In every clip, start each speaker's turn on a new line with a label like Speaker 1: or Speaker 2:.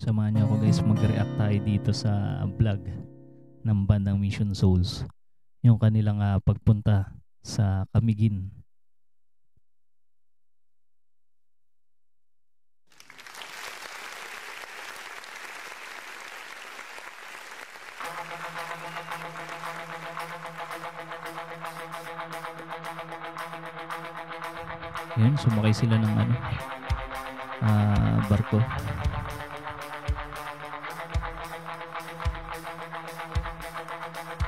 Speaker 1: Samahan niyo ako guys, mag-react tayo dito sa vlog ng bandang Mission Souls. Yung kanilang pagpunta sa Camiguin. Yun, sumakay sila ng barko.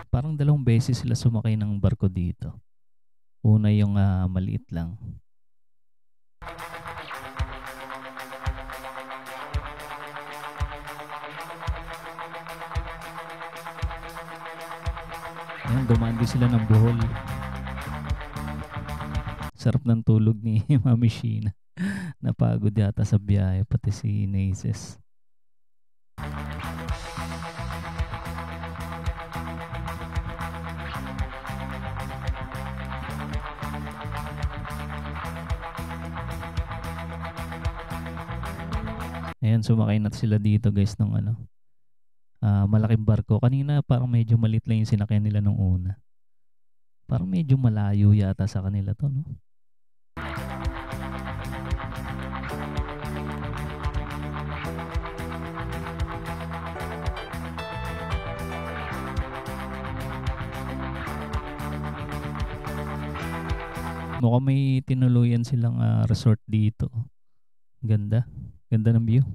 Speaker 1: Parang 2 beses sila sumakay ng barko dito. Una yung maliit lang. Ayan, dumaan din sila ng Bohol. Sarap ng tulog ni Mami Sheena. Napagod yata sa biyahe, pati si Naces. Ayan, sumakay na sila dito guys ng malaking barko. Kanina parang medyo maliit lang yung sinakyan nila nung una. Parang medyo malayo yata sa kanila to, no? Mukhang may tinuluyan silang resort dito. Ganda. Ganda ng view.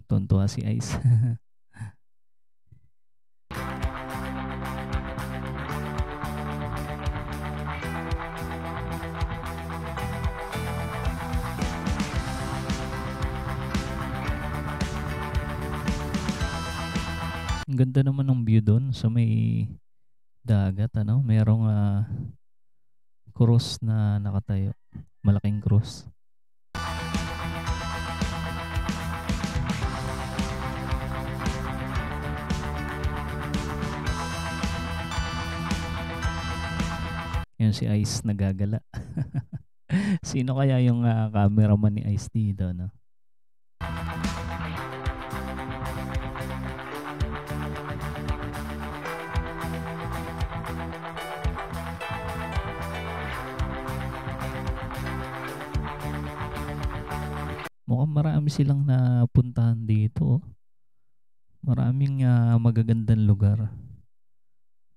Speaker 1: Tuntua si Ice. Ang ganda naman ng view doon sa may dagat, ano? Merong cross na nakatayo. Malaking cross. Yan si Ice nagagala. Sino kaya yung cameraman ni Ice dito, no? Mukhang marami silang napuntahan dito. Maraming magagandang lugar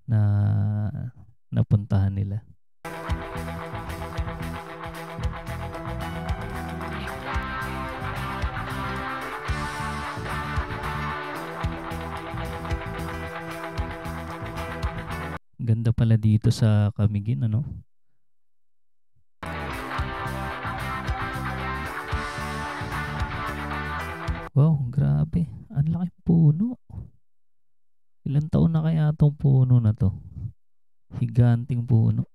Speaker 1: na napuntahan nila. Ganda pala dito sa Camiguin, ano? Wow, grabe. Ang laking puno. Ilang taon na kaya itong puno na to? Higanting puno.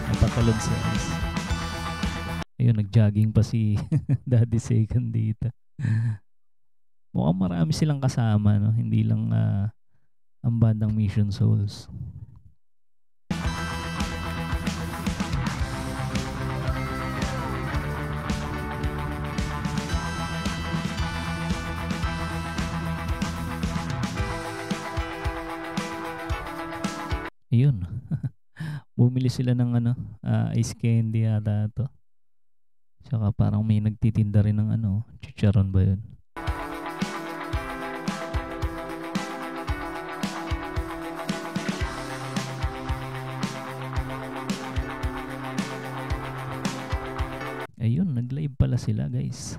Speaker 1: Napakalog sa Ice. Ayun, nag-jogging pa si Daddy Second dito. Mukhang marami silang kasama, no? Hindi lang ang bandang Mission Souls. Ayun. Bumili sila ng ice candy yata to. Tsaka parang may nagtitinda rin ng chicharon ba yun? Ayun, nag-live pala sila guys.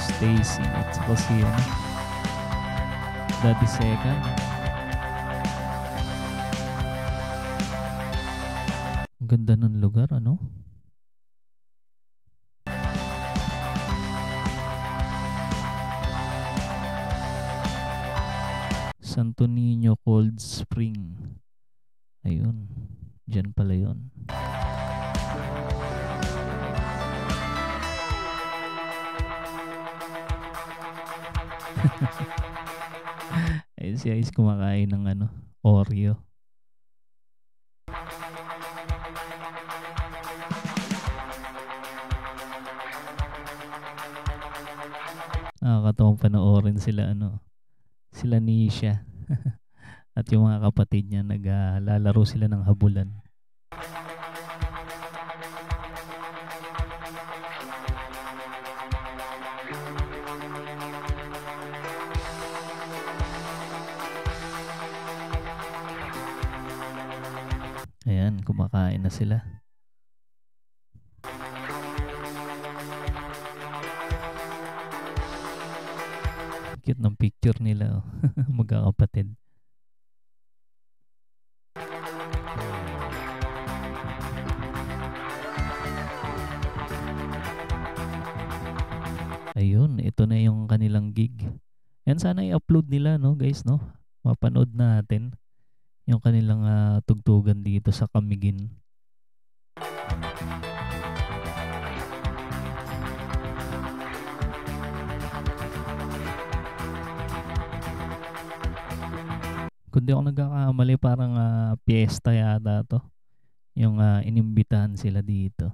Speaker 1: Stacy at saka si Daddy Second. Ang ganda ng lugar, ano? Santo Niño Cold Spring. Ayun. Diyan pala yun. Ayun si Ice kumakain ng ano, Oreo. Nakakatawang panoorin sila ano, sila Nisha at yung mga kapatid niya naglalaro sila ng habulan. Ayan, kumakain na sila. Cute ng picture nila, oh. Magkakapatid. Ayun, ito na yung kanilang gig. Yan, sana i-upload nila, no, guys, no? Mapanood natin yung kanilang tugtugan dito sa Camiguin. Kung di ako nagkakamali, parang piyesta yata to. Yung inimbitahan sila dito.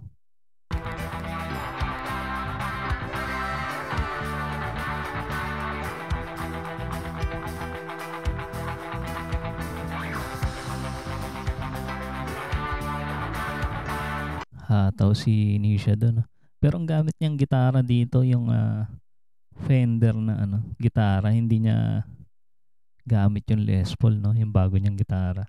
Speaker 1: Hataw si Nisha doon. Pero ang gamit niyang gitara dito, yung Fender na ano, gitara, hindi niya gamit yung Les Paul, no? Yung bago niyang gitara.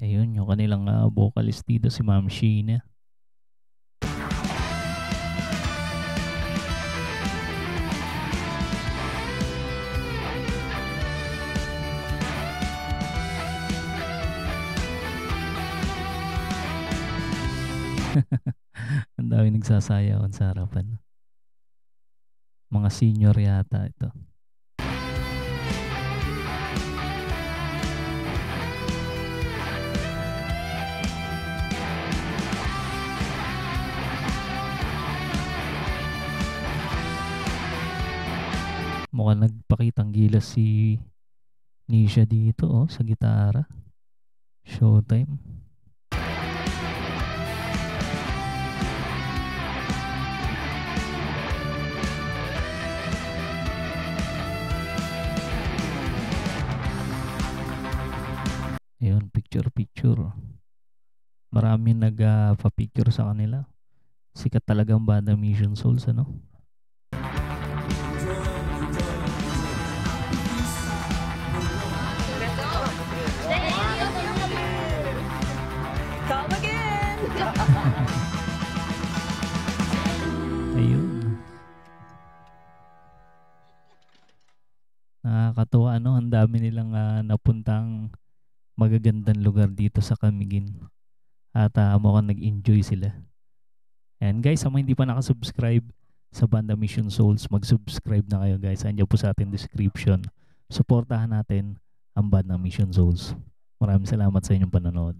Speaker 1: Ayun, yung kanilang vocalist dito, si Ma'am Sheena. Ang dami nagsasayawan sa harapan. Mga senior yata ito. Mukhang nagpakitang gilas si Nisha dito, oh, sa gitara. Showtime. Ayun, picture. Marami nagpa-picture sa kanila. Sikat talagang banda Mission Souls, ano?
Speaker 2: Come again!
Speaker 1: Ayun. Nakakatuwa, ano? Ang dami nilang napuntang magagandang lugar dito sa Camiguin. At mukhang nag-enjoy sila. And guys, sa mga hindi pa nakasubscribe sa banda Mission Souls, mag-subscribe na kayo, guys. Andiyan po sa ating description. Suportahan natin ang banda Mission Souls. Maraming salamat sa inyong panonood.